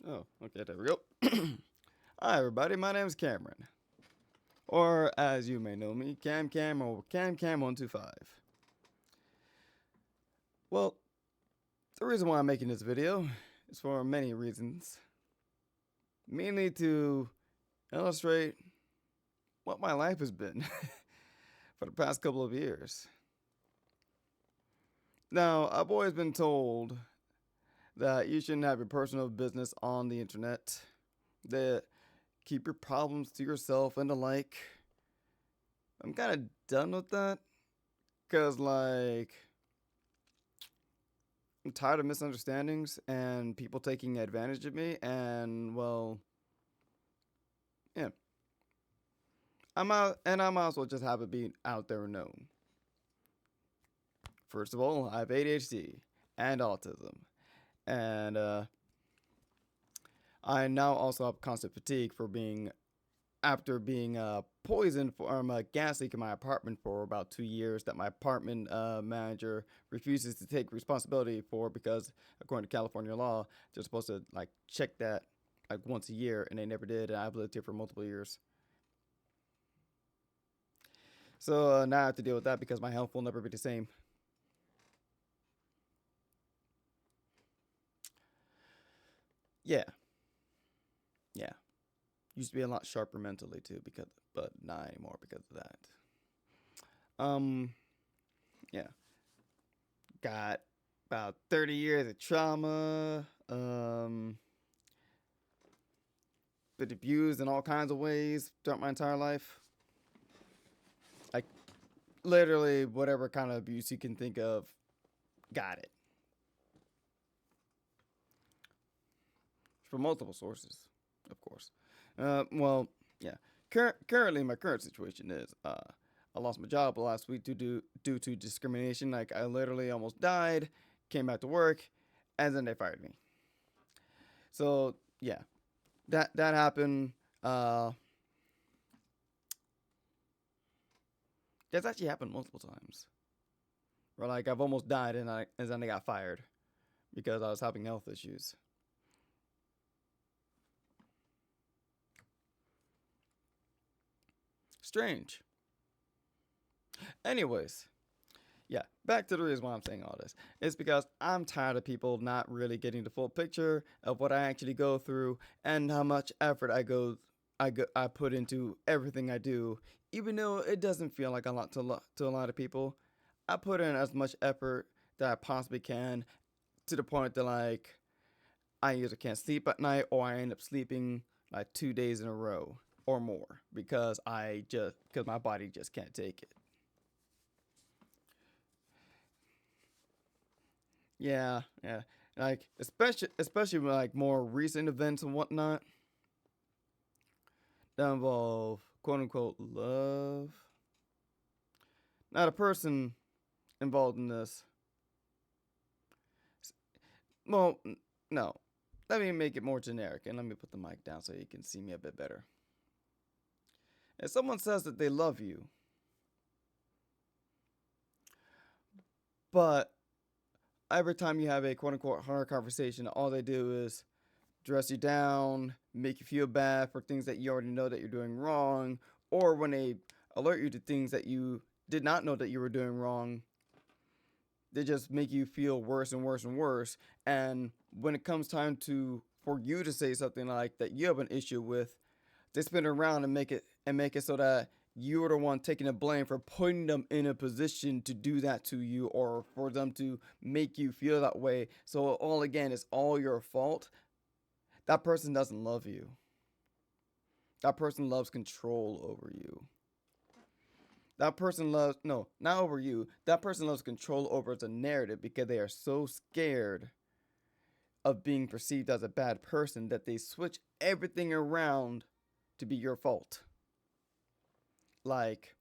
Oh, okay, there we go. Hi, everybody. My name is Cameron, or as you may know me, Cam or CamCam125. Well, the reason why I'm making this video is for many reasons, mainly to illustrate what my life has been for the past couple of years. Now, I've always been told that you shouldn't have your personal business on the internet, that keep your problems to yourself and the like. I'm kind of done with that because, I'm tired of misunderstandings and people taking advantage of me. And, well, yeah. I might as well just have it be out there known. First of all, I have ADHD and autism. And, I now also have constant fatigue for being after being poisoned from a gas leak in my apartment for about 2 years that my apartment manager refuses to take responsibility for because according to California law they're supposed to like check that like once a year and they never did, and I've lived here for multiple years. So now I have to deal with that because my health will never be the same. Yeah, yeah. Used to be a lot sharper mentally too, because but not anymore because of that. Um, yeah. Got about 30 years of trauma. Been abused in all kinds of ways throughout my entire life. Like literally whatever kind of abuse you can think of, got it from multiple sources, of course. Well, yeah. Currently, my current situation is I lost my job last week due to discrimination. Like I literally almost died, came back to work, and then they fired me. So yeah, that happened. That's actually happened multiple times. Where like I've almost died and then I got fired because I was having health issues. Strange. Anyways, yeah, back to the reason why I'm saying all this. It's because I'm tired of people not really getting the full picture of what I actually go through and how much effort I put into everything I do, even though it doesn't feel like a lot to a lot of people. I put in as much effort that I possibly can to the point that like I either can't sleep at night or I end up sleeping like 2 days in a row or more because my body just can't take it. Yeah, yeah. Like especially with like more recent events and whatnot that involve quote unquote love. Not a person involved in this. Well, no. Let me make it more generic and let me put the mic down so you can see me a bit better. If someone says that they love you, but every time you have a quote unquote hard conversation, all they do is dress you down, make you feel bad for things that you already know that you're doing wrong, or when they alert you to things that you did not know that you were doing wrong, they just make you feel worse and worse and worse. And when it comes time to for you to say something like that you have an issue with, they spin it around and make it so that you're the one taking the blame for putting them in a position to do that to you or for them to make you feel that way. So all again, it's all your fault. That person doesn't love you. That person loves control over you. That person loves, no, not over you. That person loves control over the narrative because they are so scared of being perceived as a bad person that they switch everything around to be your fault. Like,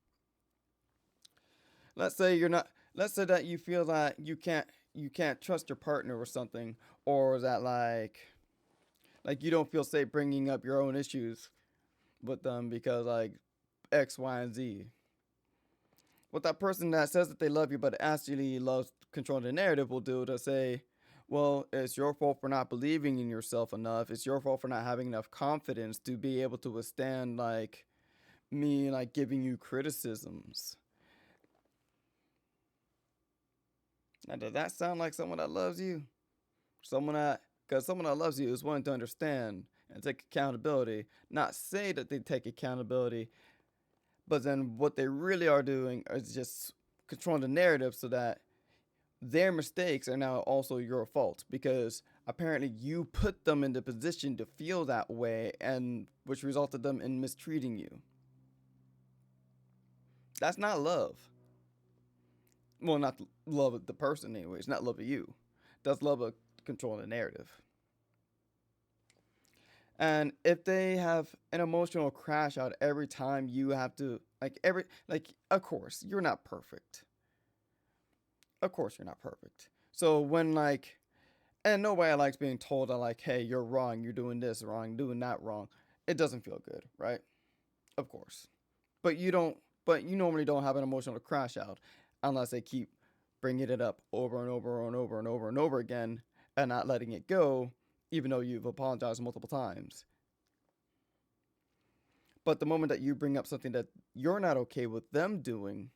let's say you're not, let's say that you feel that you can't trust your partner or something, or that like you don't feel safe bringing up your own issues with them because like X, Y, and Z. What that person that says that they love you but actually loves controlling the narrative will do to say, Well, it's your fault for not believing in yourself enough. It's your fault for not having enough confidence to be able to withstand like me like giving you criticisms. Now, does that sound like someone that loves you? Someone that, because someone that loves you is willing to understand and take accountability, not say that they take accountability, but then what they really are doing is just controlling the narrative so that their mistakes are now also your fault because apparently you put them in the position to feel that way and which resulted them in mistreating you. That's not love. Well, not love of the person anyways, not love of you. That's love of controlling the narrative. And if they have an emotional crash out every time you have to of course, you're not perfect. Of course you're not perfect. So when like and nobody likes being told that like, hey, you're wrong, you're doing this wrong, doing that wrong. It doesn't feel good, right? Of course. But you don't but you normally don't have an emotional crash out unless they keep bringing it up over and over and over and over and over again and not letting it go even though you've apologized multiple times. But the moment that you bring up something that you're not okay with them doing,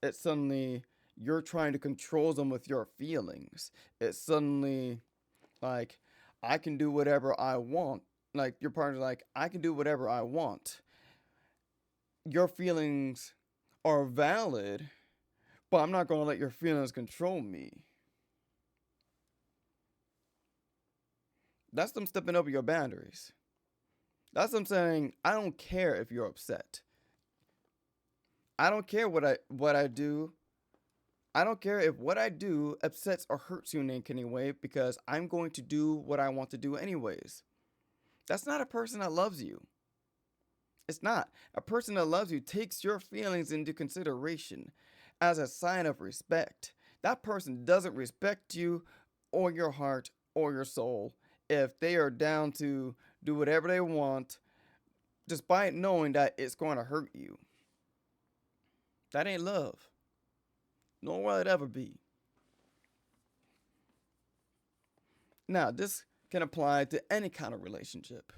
it's suddenly you're trying to control them with your feelings. It's suddenly like, I can do whatever I want. Like, your partner's like, I can do whatever I want. Your feelings are valid, but I'm not going to let your feelings control me. That's them stepping over your boundaries. That's them saying, I don't care if you're upset. I don't care what I do. I don't care if what I do upsets or hurts you in any way because I'm going to do what I want to do anyways. That's not a person that loves you. It's not. A person that loves you takes your feelings into consideration as a sign of respect. That person doesn't respect you or your heart or your soul if they are down to do whatever they want despite knowing that it's going to hurt you. That ain't love, nor will it ever be. Now, this can apply to any kind of relationship,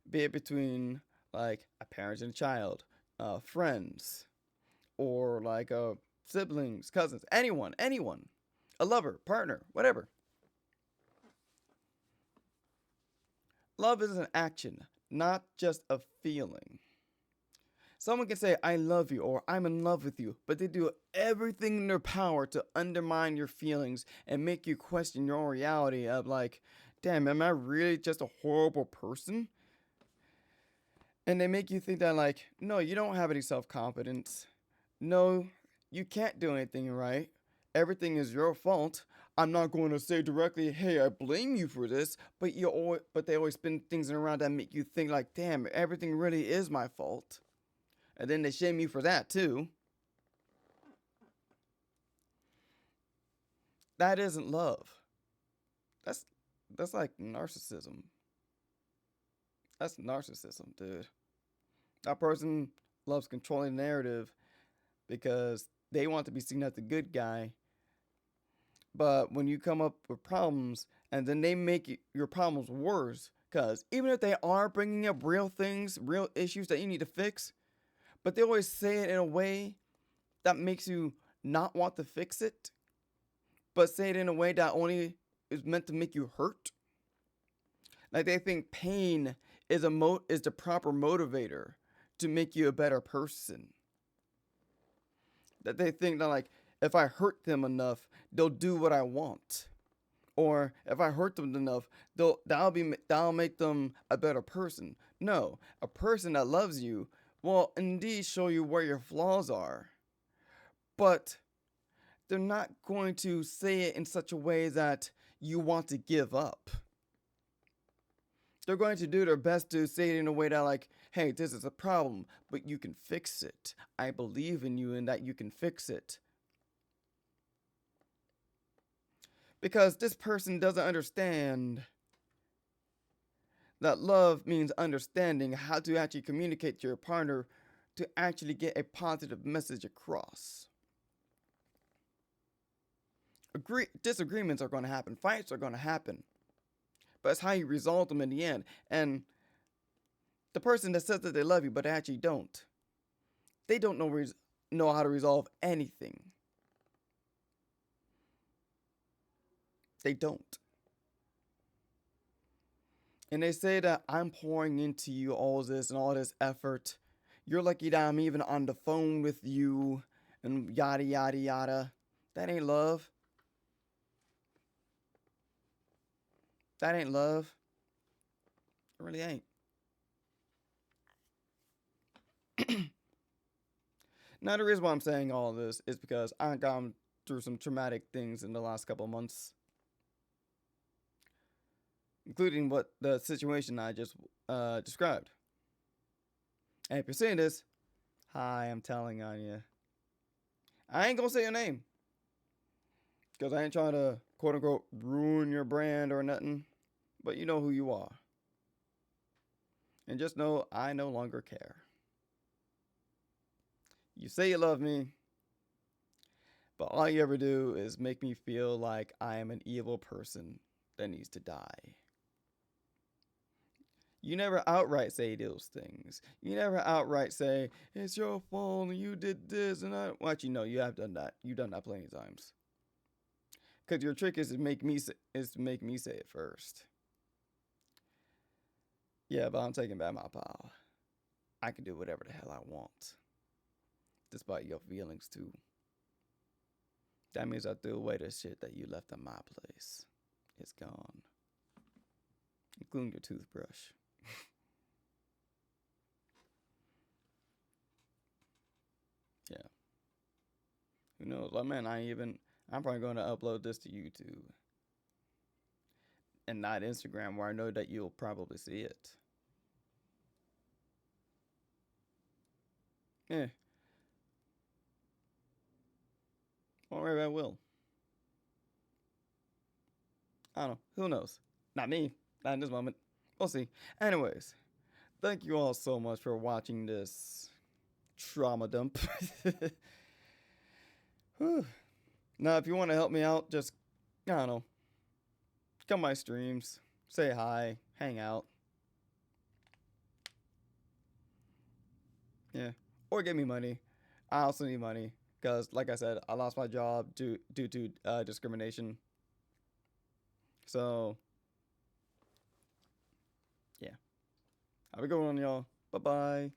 be it between like a parent and a child, friends, or like siblings, cousins, anyone, a lover, partner, whatever. Love is an action, not just a feeling. Someone can say, I love you or I'm in love with you, but they do everything in their power to undermine your feelings and make you question your reality of like, damn, am I really just a horrible person? And they make you think that, like, no, you don't have any self confidence. No, you can't do anything right. Everything is your fault. I'm not going to say directly, hey, I blame you for this, but they always spin things around that make you think like, damn, everything really is my fault. And then they shame you for that too. That isn't love. That's that's like narcissism. That's narcissism, dude. That person loves controlling the narrative because they want to be seen as the good guy. But when you come up with problems and then they make your problems worse, because even if they are bringing up real things, real issues that you need to fix, but they always say it in a way that makes you not want to fix it, but say it in a way that only is meant to make you hurt. Like they think pain is the proper motivator to make you a better person. That they think that like if I hurt them enough, they'll do what I want. Or if I hurt them enough, that'll make them a better person. No, a person that loves you will indeed show you where your flaws are. But they're not going to say it in such a way that you want to give up. They're going to do their best to say it in a way that like, hey, this is a problem, but you can fix it. I believe in you and that you can fix it. Because this person doesn't understand that love means understanding how to actually communicate to your partner to actually get a positive message across. disagreements are going to happen, fights are going to happen, but it's how you resolve them in the end. And the person that says that they love you but actually don't, they don't know how to resolve anything. They don't. And they say that I'm pouring into you all this and all this effort. You're lucky that I'm even on the phone with you and yada yada yada. That ain't love. That ain't love. It really ain't. Now, the reason why I'm saying all this is because I've gone through some traumatic things in the last couple of months, including what the situation I just described. And if you're seeing this, hi, I'm telling on you. I ain't gonna say your name, because I ain't trying to quote unquote ruin your brand or nothing, but you know who you are. And just know I no longer care. You say you love me, but all you ever do is make me feel like I am an evil person that needs to die. You never outright say those things. You never outright say, it's your fault and you did this and that. Well, actually, no, you have done that. You've done that plenty of times. Because your trick is to make me say it first. Yeah, but I'm taking back my power. I can do whatever the hell I want. Despite your feelings, too. That means I threw away the shit that you left in my place. It's gone. Including your toothbrush. Yeah. Who knows? Well, man, I'm probably going to upload this to YouTube. And not Instagram, where I know that you'll probably see it. Yeah. Or maybe I will. I don't know. Who knows? Not me. Not in this moment. We'll see. Anyways, thank you all so much for watching this trauma dump. Now, if you want to help me out, just, I don't know, come my streams, say hi, hang out. Yeah. Or give me money. I also need money. Because, like I said, I lost my job due to discrimination. So, yeah. Have a good one, y'all. Bye-bye.